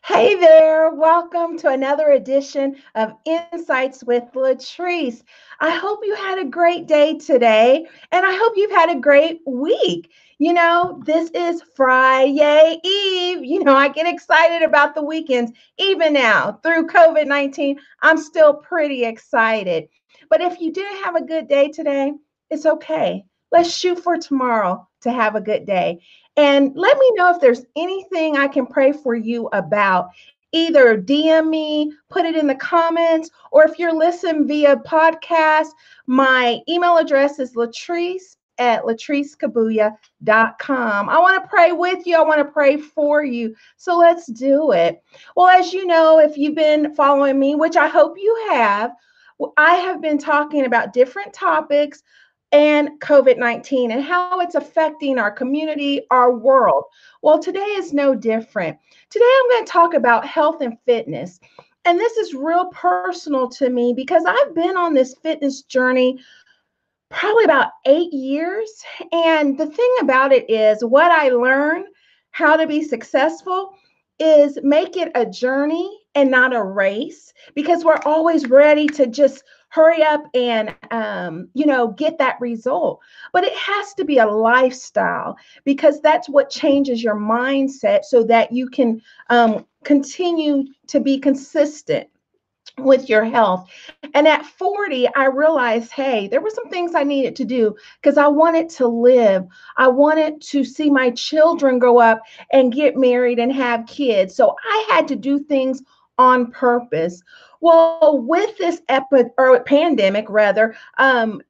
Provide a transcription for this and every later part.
Hey there, welcome to another edition of Insights with Latrese. I hope you had a great day today, and I hope you've had a great week. This is Friday Eve. I get excited about the weekends, even now through COVID 19. I'm still pretty excited. But if you didn't have a good day today, it's okay. Let's shoot for tomorrow to have a good day. And let me know if there's anything I can pray for you about. Either DM me, put it in the comments, or if you're listening via podcast, my email address is latrese@latresekabuya.com. I want to pray with you. I want to pray for you. So let's do it. Well, as you know, if you've been following me, which I hope you have, I have been talking about different topics and COVID 19 and how it's affecting our community, our world. Well, today is no different. Today, I'm going to talk about health and fitness. And this is real personal to me because I've been on this fitness journey probably about 8 years. And the thing about it is, what I learned how to be successful is make it a journey and not a race because we're always ready to just hurry up and get that result, but it has to be a lifestyle because that's what changes your mindset so that you can continue to be consistent with your health. And at 40, I realized, hey, there were some things I needed to do because I wanted to live. I wanted to see my children grow up and get married and have kids. So I had to do things on purpose. Well, with this or pandemic, rather, health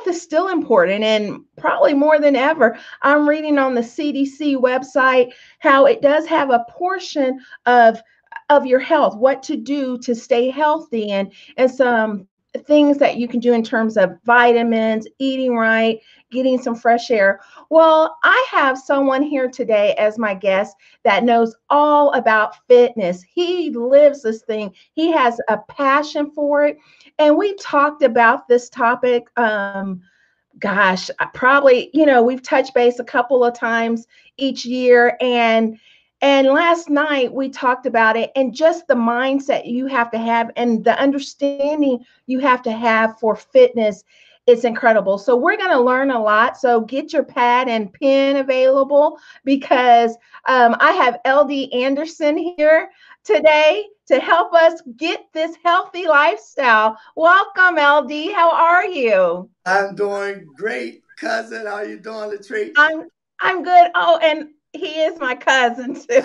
is still important and probably more than ever. I'm reading on the CDC website how it does have a portion of your health, what to do to stay healthy, and some things that you can do in terms of vitamins, eating right, getting some fresh air. Well, I have someone here today as my guest that knows all about fitness. He lives this thing. He has a passion for it. And we talked about this topic gosh, probably, we've touched base a couple of times each year. And last night we talked about it and just the mindset you have to have and the understanding you have to have for fitness. It's incredible. So we're going to learn a lot. So get your pad and pen available because I have LD Anderson here today to help us get this healthy lifestyle. Welcome, LD. How are you? I'm doing great, cousin. How you doing, Latrice? I'm I'm good. Oh, and he is my cousin too.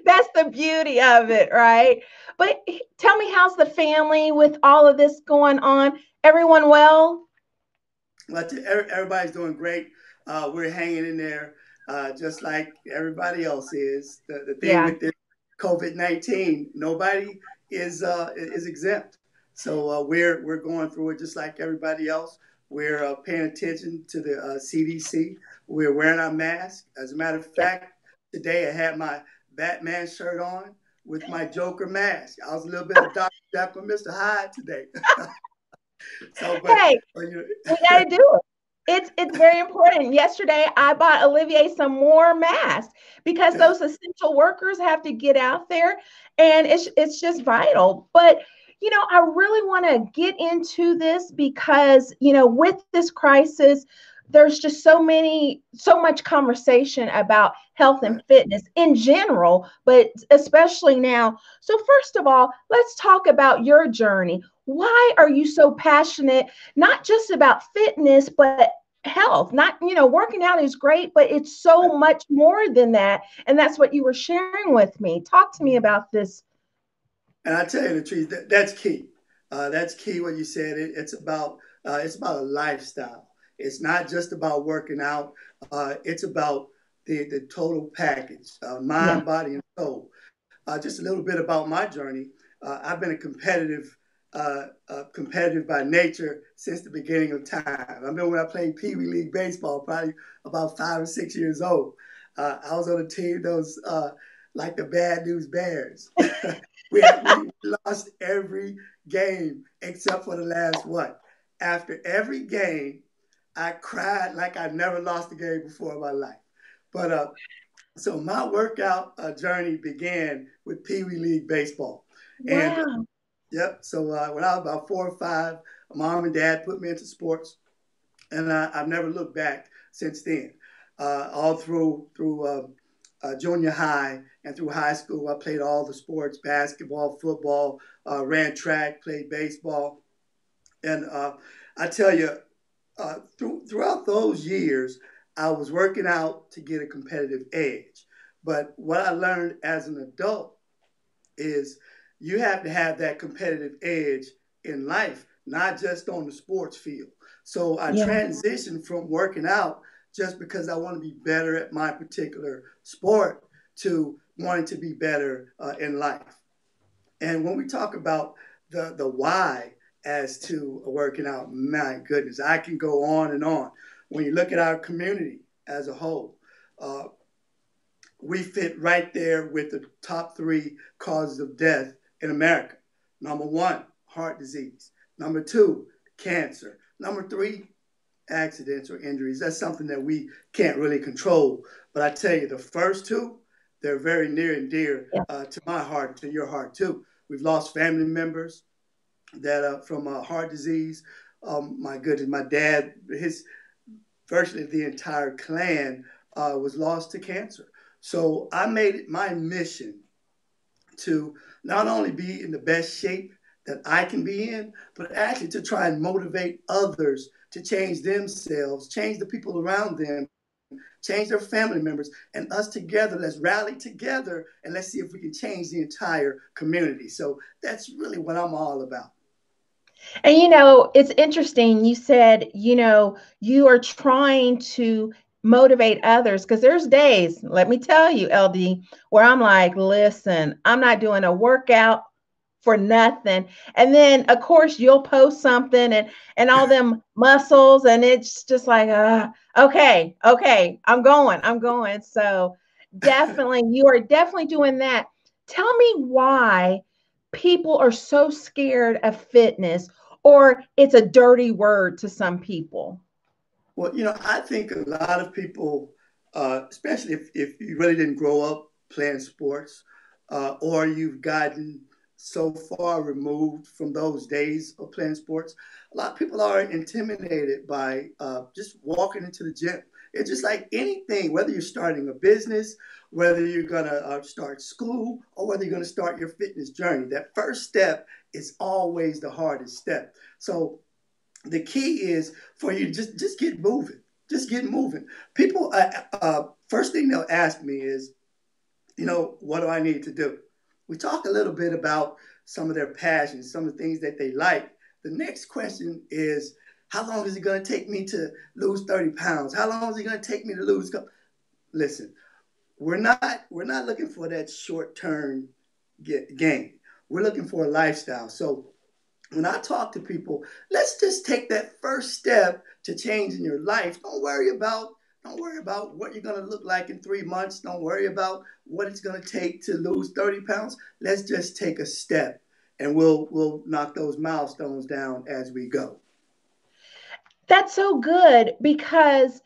That's the beauty of it, right? But tell me, how's the family with all of this going on? Everyone well? Everybody's doing great. We're hanging in there, just like everybody else is. The thing Yeah. with this COVID-19, nobody is exempt. So we're going through it just like everybody else. We're paying attention to the CDC. We're wearing our mask. As a matter of Yeah. fact, today I had my Batman shirt on with my Joker mask. I was a little bit of Dr. Jekyll, Mr. Hyde today. So, Hey, but you we got to do it. It's very important. Yesterday, I bought Olivier some more masks because know, those essential workers have to get out there, and it's just vital. But I really want to get into this because with this crisis, there's just so much conversation about health and right. fitness in general, but especially now. So first of all, let's talk about your journey. Why are you so passionate, not just about fitness, but health? Not, working out is great, but it's so much more than that. And that's what you were sharing with me. Talk to me about this. And I tell you the truth, that's key. That's key. What you said. It's about a lifestyle. It's not just about working out. It's about the total package, Yeah. mind, body, and soul. Just a little bit about my journey. I've been a competitive by nature since the beginning of time. I remember when I played Pee Wee League baseball, probably about 5 or 6 years old. I was on a team that was like the Bad News Bears. We lost every game except for the last one. After every game, I cried like I never lost a game before in my life. But So my workout journey began with Pee Wee League baseball. And Wow. yep, so when I was about 4 or 5, mom and dad put me into sports, and I've never looked back since then. All through junior high and through high school, I played all the sports: basketball, football, ran track, played baseball, and I tell you, throughout those years, I was working out to get a competitive edge. But what I learned as an adult is you have to have that competitive edge in life, not just on the sports field. So I Yeah. transitioned from working out just because I want to be better at my particular sport to wanting to be better in life. And when we talk about the why as to working out, my goodness, I can go on and on. When you look at our community as a whole, uh, we fit right there with the top 3 causes of death in America. Number 1, heart disease. Number 2, cancer. Number 3, accidents or injuries. That's something that we can't really control. But I tell you, the first 2, they're very near and dear Yeah. to my heart and to your heart too. We've lost family members that from heart disease. My goodness, my dad, his virtually the entire clan was lost to cancer. So I made it my mission to not only be in the best shape that I can be in, but actually to try and motivate others to change themselves, change the people around them, change their family members, and us together, let's rally together and let's see if we can change the entire community. So that's really what I'm all about. And it's interesting. You said, you are trying to motivate others because there's days, let me tell you, LD, where I'm like, listen, I'm not doing a workout for nothing. And then of course you'll post something and all them muscles and it's just like okay, I'm going. So definitely you are definitely doing that. Tell me why people are so scared of fitness, or it's a dirty word to some people. Well, I think a lot of people, especially if you really didn't grow up playing sports, or you've gotten so far removed from those days of playing sports, a lot of people are intimidated by just walking into the gym. It's just like anything, whether you're starting a business, whether you're going to start school, or whether you're going to start your fitness journey. That first step is always the hardest step. So the key is for you to just get moving. Just get moving. People, first thing they'll ask me is, what do I need to do? We talk a little bit about some of their passions, some of the things that they like. The next question is, how long is it going to take me to lose 30 pounds? How long is it going to take me to lose? Listen, we're not looking for that short term gain. We're looking for a lifestyle. So when I talk to people, let's just take that first step to changing your life. Don't worry about what you're going to look like in 3 months. Don't worry about what it's going to take to lose 30 pounds. Let's just take a step and we'll knock those milestones down as we go. That's so good because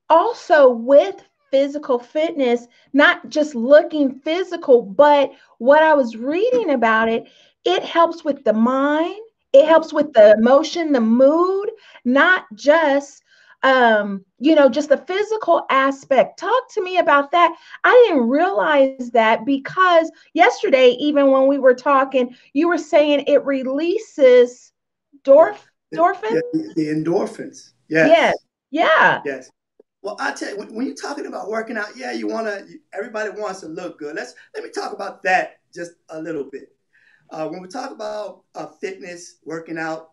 also with physical fitness, not just looking physical, but what I was reading about it, it helps with the mind, it helps with the emotion, the mood, not just just the physical aspect. Talk to me about that. I didn't realize that because yesterday, even when we were talking, you were saying it releases Yeah. endorphin. Yeah, the endorphins. Yes. Yes. Yeah. Yes. Well, I tell you, when you're talking about working out, yeah, everybody wants to look good. Let me talk about that just a little bit. When we talk about fitness, working out,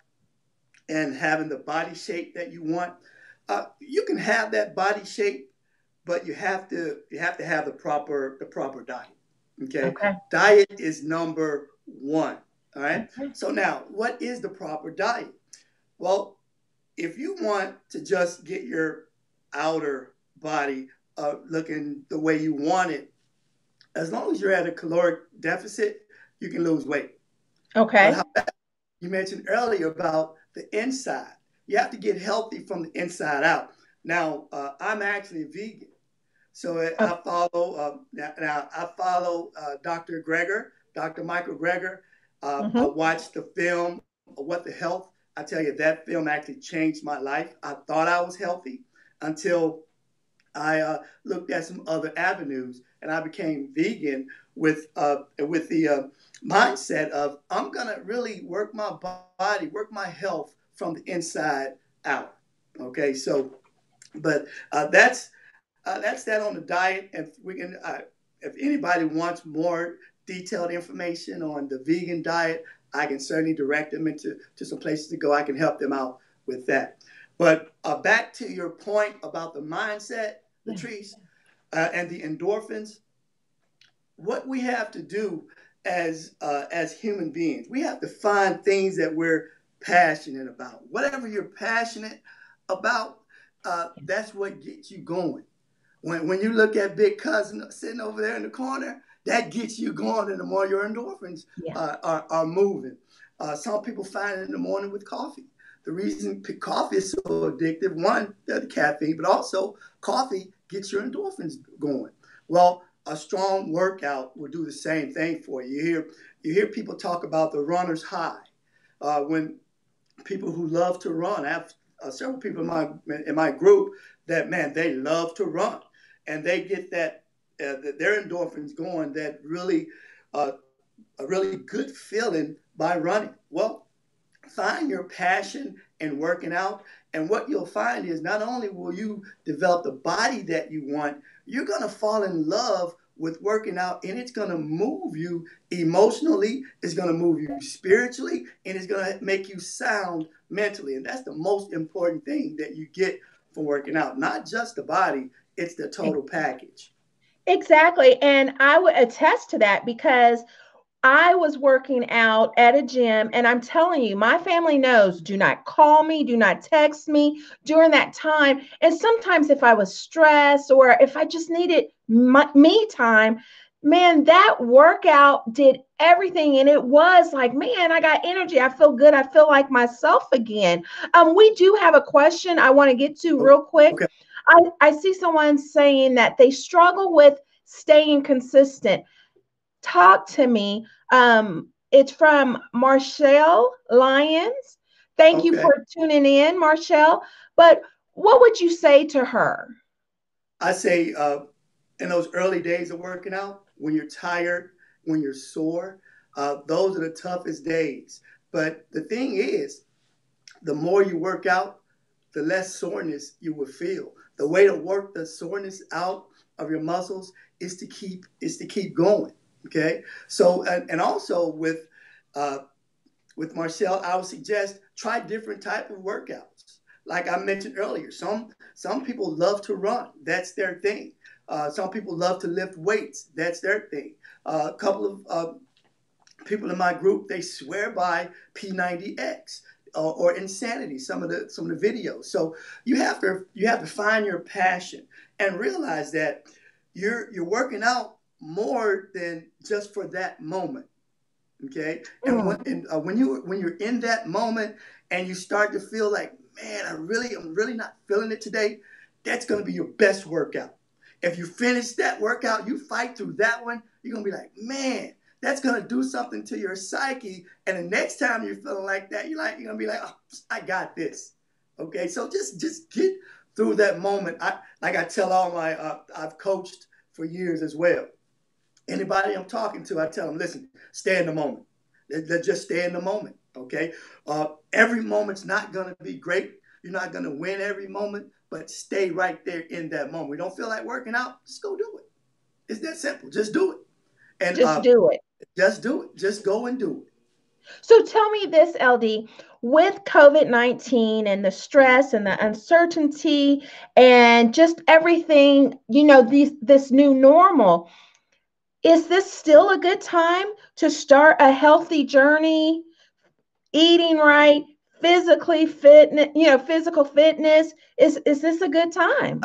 and having the body shape that you want, you can have that body shape, but you have to have the proper diet. Okay, Okay. diet is number one. All right. Okay. So now, what is the proper diet? Well, if you want to just get your outer body looking the way you want it, as long as you're at a caloric deficit, you can lose weight. But Okay. how you mentioned earlier about the inside, you have to get healthy from the inside out. Now, I'm actually a vegan, So Oh, I follow now. I follow Dr. Michael Greger. I mhm. watched the film What the Health. I tell you, that film actually changed my life. I thought I was healthy until I looked at some other avenues, and I became vegan with the mindset of I'm gonna really work my body, work my health from the inside out. Okay, so but that's that on the diet, and we can if anybody wants more detailed information on the vegan diet, I can certainly direct them into some places to go. I can help them out with that. But back to your point about the mindset, Yeah. Latrice, and the endorphins. What we have to do as human beings, we have to find things that we're passionate about. Whatever you're passionate about, that's what gets you going. When you look at Big Cousin sitting over there in the corner, that gets you going, and the more your endorphins Yeah. are moving. Some people find it in the morning with coffee. The reason coffee is so addictive, one, the caffeine, but also coffee gets your endorphins going. Well, a strong workout will do the same thing for you. You hear people talk about the runner's high. When people who love to run, I have several people in my group that, man, they love to run, and they get their endorphins going, that really a really good feeling by running. Well, find your passion in working out. And what you'll find is not only will you develop the body that you want, you're going to fall in love with working out, and it's going to move you emotionally, it's going to move you spiritually, and it's going to make you sound mentally. And that's the most important thing that you get from working out. Not just the body, it's the total package. Exactly. And I would attest to that because I was working out at a gym, and I'm telling you, my family knows, do not call me, do not text me during that time. And sometimes, if I was stressed or if I just needed me time, man, that workout did everything. And it was like, man, I got energy. I feel good. I feel like myself again. We do have a question I want to get to real quick. Okay. I see someone saying that they struggle with staying consistent. Talk to me. It's from Marshall Lyons. Thank you Okay. for tuning in, Marshall. But what would you say to her? I say in those early days of working out, when you're tired, when you're sore, those are the toughest days. But the thing is, the more you work out, the less soreness you will feel. The way to work the soreness out of your muscles is to keep going. Okay. So and also uh, with Marcel, I would suggest try different type of workouts. Like I mentioned earlier, some people love to run. That's their thing. Some people love to lift weights. That's their thing. A couple of people in my group, they swear by P90X or Insanity. Some of the videos. So you have to find your passion and realize that you're working out more than just for that moment. Okay, and Mm, when you're in that moment and you start to feel like, man, I'm really not feeling it today, that's going to be your best workout. If you finish that workout, you fight through that one, you're going to be like, man, that's going to do something to your psyche, and the next time you're feeling like that, you're going to be like, oh, I got this. Okay, so just get through that moment. I tell all my I've coached for years as well. Anybody I'm talking to, I tell them, listen, stay in the moment. Let's just stay in the moment, okay? Every moment's not going to be great. You're not going to win every moment, but stay right there in that moment. We don't feel like working out, just go do it. It's that simple. Just do it. And just do it. just do it. Just go and do it. So tell me this, LD, with COVID-19 and the stress and the uncertainty and just everything, this new normal, is this still a good time to start a healthy journey, eating right, physically fitness, physical fitness? Is this a good time?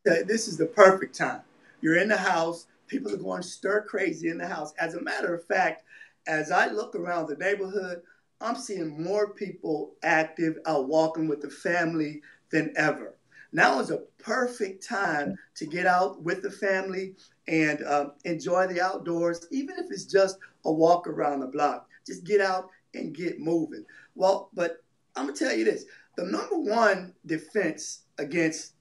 This is the perfect time. You're in the house. People are going stir crazy in the house. As a matter of fact, as I look around the neighborhood, I'm seeing more people active out walking with the family than ever. Now is a perfect time to get out with the family and enjoy the outdoors, even if it's just a walk around the block. Just get out and get moving. Well, but I'm going to tell you this. The number one defense against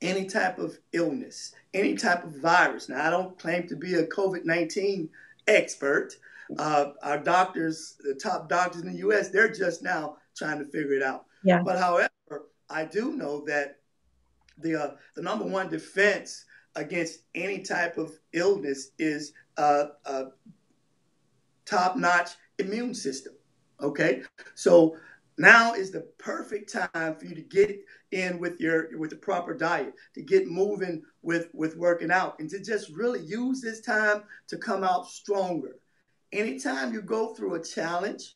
any type of illness, any type of virus. Now, I don't claim to be a COVID-19 expert. Our doctors, the top doctors in the U.S., they're just now trying to figure it out. Yeah. But however, I do know that the number one defense against any type of illness is a top-notch immune system. Okay, so now is the perfect time for you to get in with the proper diet, to get moving with working out, and to just really use this time to come out stronger. Anytime you go through a challenge,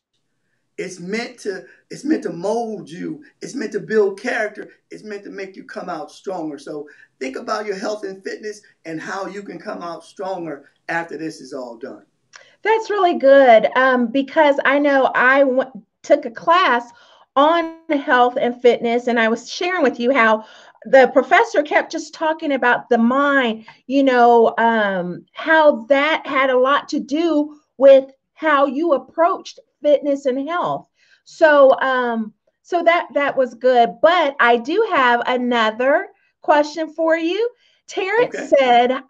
it's meant to mold you. It's meant to build character. It's meant to make you come out stronger. So think about your health and fitness and how you can come out stronger after this is all done. That's really good, because I know took a class on health and fitness, and I was sharing with you how the professor kept just talking about the mind, how that had a lot to do with how you approached fitness and health. So that was good. But I do have another question for you. Terrence Okay. said,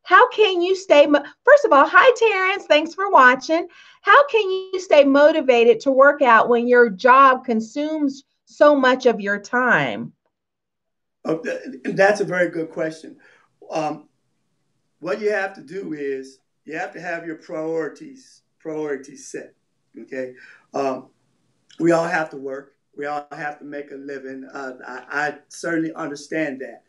how can you first of all, hi, Terrence. Thanks for watching. How can you stay motivated to work out when your job consumes so much of your time? Oh, that's a very good question. Um, what you have to do is you have to have your priorities set. Okay. Um, we all have to work. We all have to make a living. I certainly understand that.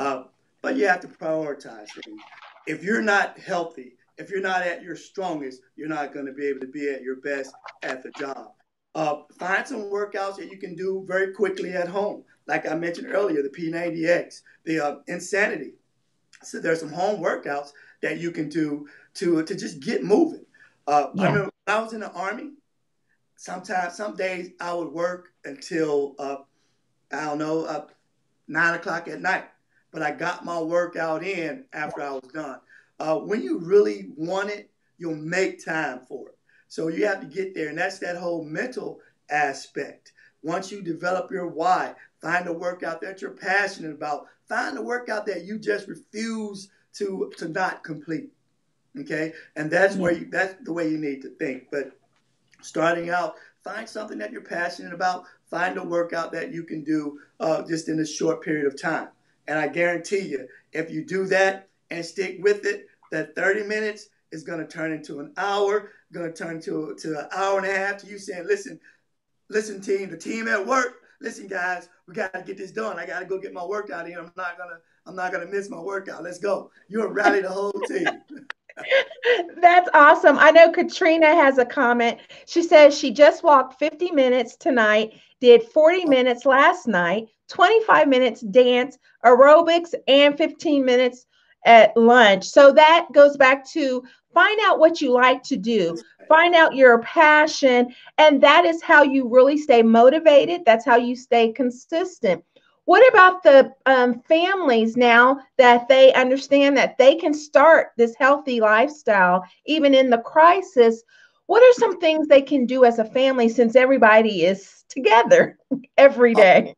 Uh, but you have to prioritize things. If you're not healthy, if you're not at your strongest, you're not going to be able to be at your best at the job. Find some workouts that you can do very quickly at home. Like I mentioned earlier, the P90X, the Insanity. So there's some home workouts that you can do to just get moving. I Yeah. remember when I was in the Army, sometimes, some days I would work until, I don't know, 9 o'clock at night. But I got my workout in after I was done. When you really want it, you'll make time for it. So you have to get there, and that's that whole mental aspect. Once you develop your why, find a workout that you're passionate about. Find a workout that you just refuse to not complete. Okay, and Yeah. that's the way you need to think. But starting out, find something that you're passionate about. Find a workout that you can do just in a short period of time. And I guarantee you, if you do that and stick with it, that 30 minutes is going to turn into an hour, going to turn to an hour and a half to you saying, listen, team, the team at work, listen, guys, we got to get this done. I got to go get my workout in. I'm not gonna miss my workout. Let's go. You'll rally the whole team. That's awesome. I know Katrina has a comment. She says she just walked 50 minutes tonight, did 40 minutes last night, 25 minutes dance, aerobics, and 15 minutes at lunch. So that goes back to find out what you like to do, find out your passion, and that is how you really stay motivated. That's how you stay consistent. What about the families now that they understand that they can start this healthy lifestyle even in the crisis? What are some things they can do as a family since everybody is together every day?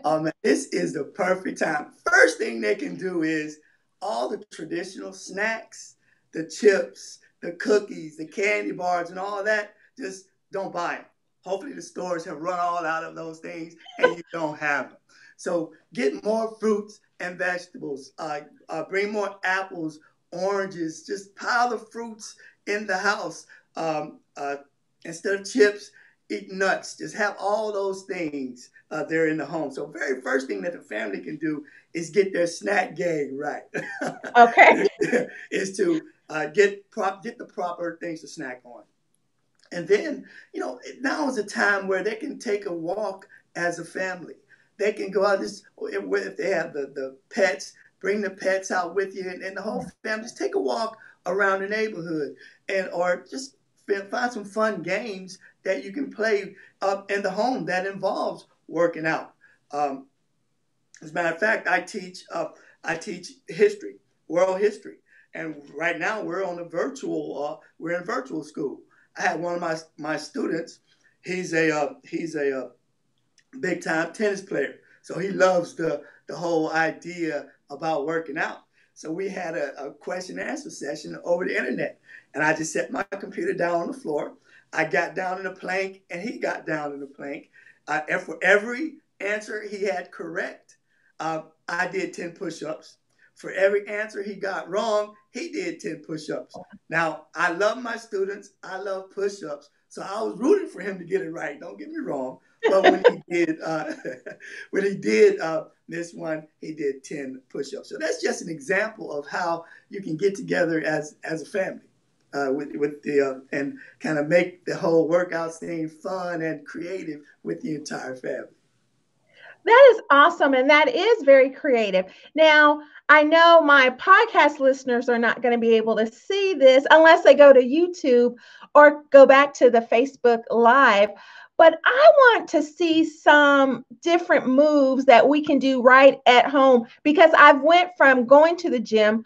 Man, this is the perfect time. First thing they can do is all the traditional snacks, the chips, the cookies, the candy bars, and all that. Just don't buy them. Hopefully, the stores have run all out of those things, and you don't have them. So get more fruits and vegetables. Bring more apples, oranges. Just pile the fruits in the house. Instead of chips, eat nuts. Just have all those things there in the home. So very first thing that the family can do is get their snack game right. Okay. Is to get the proper things to snack on. And then, now is a time where they can take a walk as a family. They can go out, just if they have the pets, bring the pets out with you, and the whole family just take a walk around the neighborhood, or just find some fun games that you can play up in the home that involves working out. As a matter of fact, I teach history, world history, and right now we're in virtual school. I had one of my students. He's a big time tennis player, so he loves the whole idea about working out. So we had a question and answer session over the internet, and I just set my computer down on the floor. I got down in the plank, and he got down in the plank. And for every answer he had correct, I did 10 push-ups. For every answer he got wrong, he did 10 push-ups. Now, I love my students. I love push-ups. So I was rooting for him to get it right. Don't get me wrong. But when he did, this one, he did 10 push-ups. So that's just an example of how you can get together as a family and kind of make the whole workout thing fun and creative with the entire family. That is awesome. And that is very creative. Now, I know my podcast listeners are not going to be able to see this unless they go to YouTube or go back to the Facebook Live. But I want to see some different moves that we can do right at home because I've went from going to the gym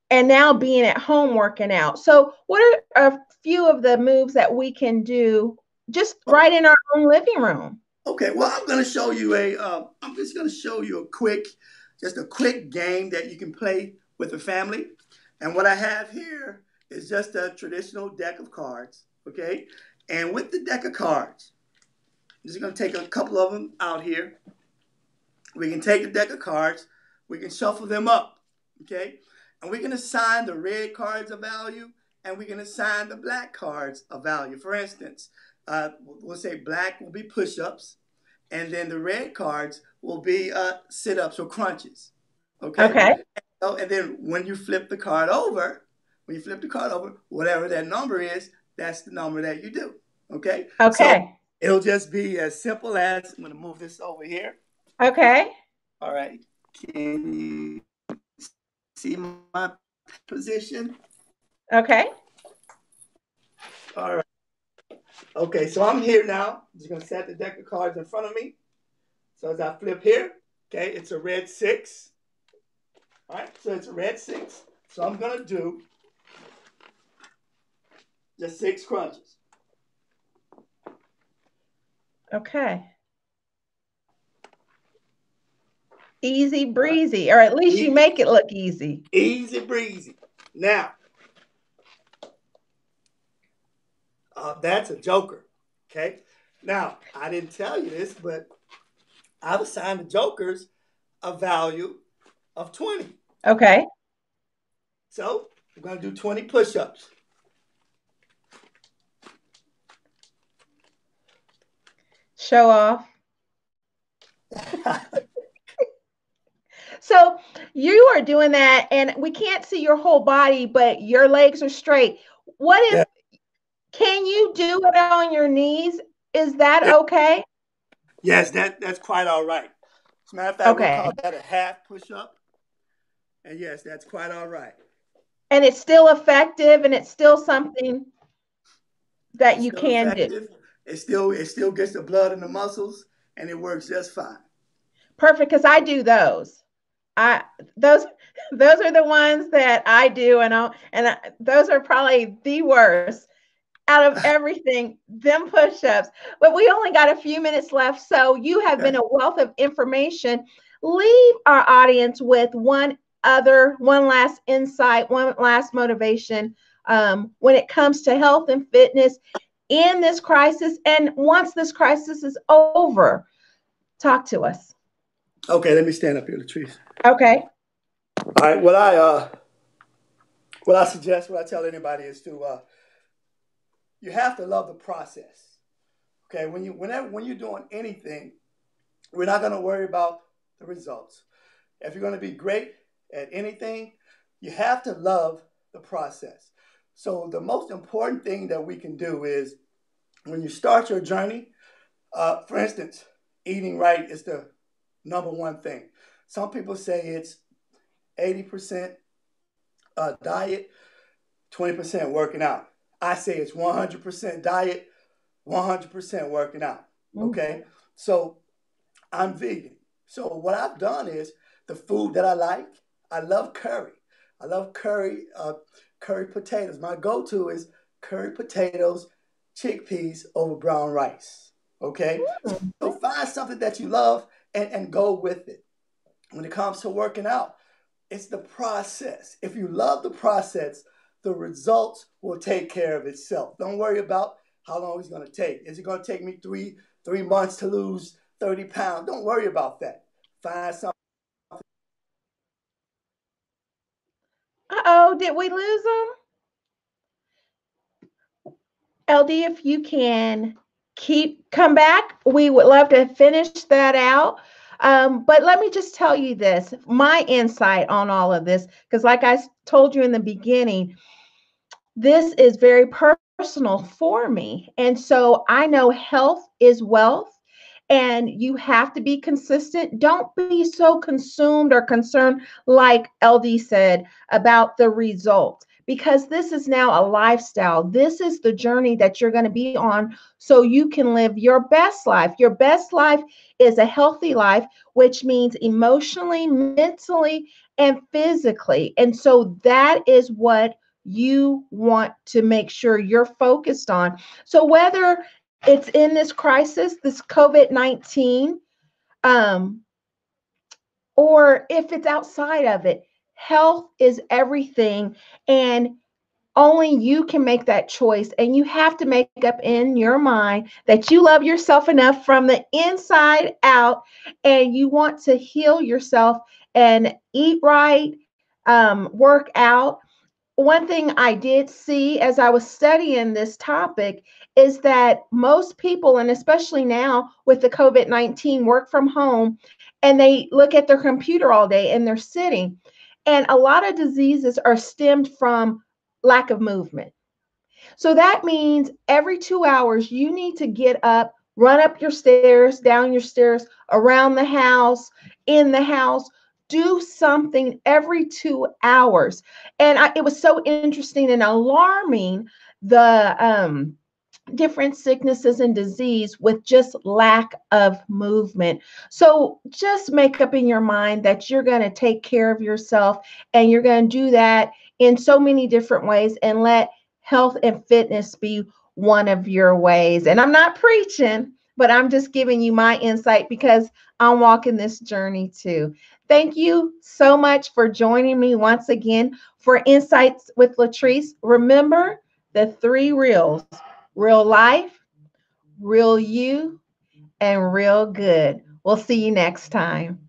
and now being at home working out. So what are a few of the moves that we can do just right in our own living room? Okay, well, I'm going to show you I'm just going to show you just a quick game that you can play with the family. And what I have here is just a traditional deck of cards, okay? And with the deck of cards, I'm just going to take a couple of them out here. We can take the deck of cards, we can shuffle them up, okay? And we can assign the red cards a value, and we can assign the black cards a value. For instance, we'll say black will be push-ups, and then the red cards will be sit-ups or crunches. Okay. Okay. And then when you flip the card over, whatever that number is, that's the number that you do. Okay. Okay. So it'll just be as simple as I'm going to move this over here. Okay. All right. Can you see my position? Okay. All right. Okay, so I'm here now. I'm just going to set the deck of cards in front of me. So as I flip here, okay, it's a red 6. All right, so it's a red 6. So I'm going to do just 6 crunches. Okay. Easy breezy, or at least you make it look easy. Easy breezy. Now, that's a joker. Okay. Now, I didn't tell you this, but I've assigned the jokers a value of 20. Okay. So we're going to do 20 push-ups. Show off. So you are doing that, and we can't see your whole body, but your legs are straight. What if, can you do it on your knees? Is that okay? Yes, that's quite all right. As a matter of fact, we'll call that a half push-up. And yes, that's quite all right. And it's still effective, and it's still something that you can do. It still gets the blood in the muscles, and it works just fine. Perfect, because I do those. Those are the ones that I do, and those are probably the worst out of everything, them push-ups. But we only got a few minutes left, so you have been a wealth of information. Leave our audience with one last insight, one last motivation when it comes to health and fitness in this crisis, and once this crisis is over. Talk to us. Okay, let me stand up here, Latrese. Okay. All right. What I suggest, what I tell anybody is you have to love the process. Okay. When you're doing anything, we're not going to worry about the results. If you're going to be great at anything, you have to love the process. So the most important thing that we can do is when you start your journey, for instance, eating right is the number one thing. Some people say it's 80% diet, 20% working out. I say it's 100% diet, 100% working out. Okay. So I'm vegan. So what I've done is the food that I like. I love curry. I love curry, curry potatoes. My go-to is curry potatoes, chickpeas over brown rice. Okay, so find something that you love and go with it. When it comes to working out, it's the process. If you love the process, the results will take care of itself. Don't worry about how long it's going to take. Is it going to take me three months to lose 30 pounds? Don't worry about that. Find something. Uh-oh, did we lose them? LD, if you can come back, we would love to finish that out. But let me just tell you this, my insight on all of this, because like I told you in the beginning, this is very personal for me. And so I know health is wealth and you have to be consistent. Don't be so consumed or concerned, like LD said, about the results, because this is now a lifestyle. This is the journey that you're going to be on so you can live your best life. Your best life is a healthy life, which means emotionally, mentally, and physically. And so that is what you want to make sure you're focused on. So whether it's in this crisis, this COVID-19, um, or if it's outside of it, health is everything. And only you can make that choice. And you have to make up in your mind that you love yourself enough from the inside out and you want to heal yourself and eat right, work out. One thing I did see as I was studying this topic is that most people, and especially now with the COVID-19, work from home and they look at their computer all day and they're sitting. And a lot of diseases are stemmed from lack of movement. So that means every 2 hours, you need to get up, run up your stairs, down your stairs, around the house, in the house. Do something every 2 hours. And it was so interesting and alarming the different sicknesses and disease with just lack of movement. So just make up in your mind that you're going to take care of yourself and you're going to do that in so many different ways and let health and fitness be one of your ways. And I'm not preaching, but I'm just giving you my insight because I'm walking this journey too. Thank you so much for joining me once again for Insights with Latrese. Remember the three reals: real life, real you, and real good. We'll see you next time.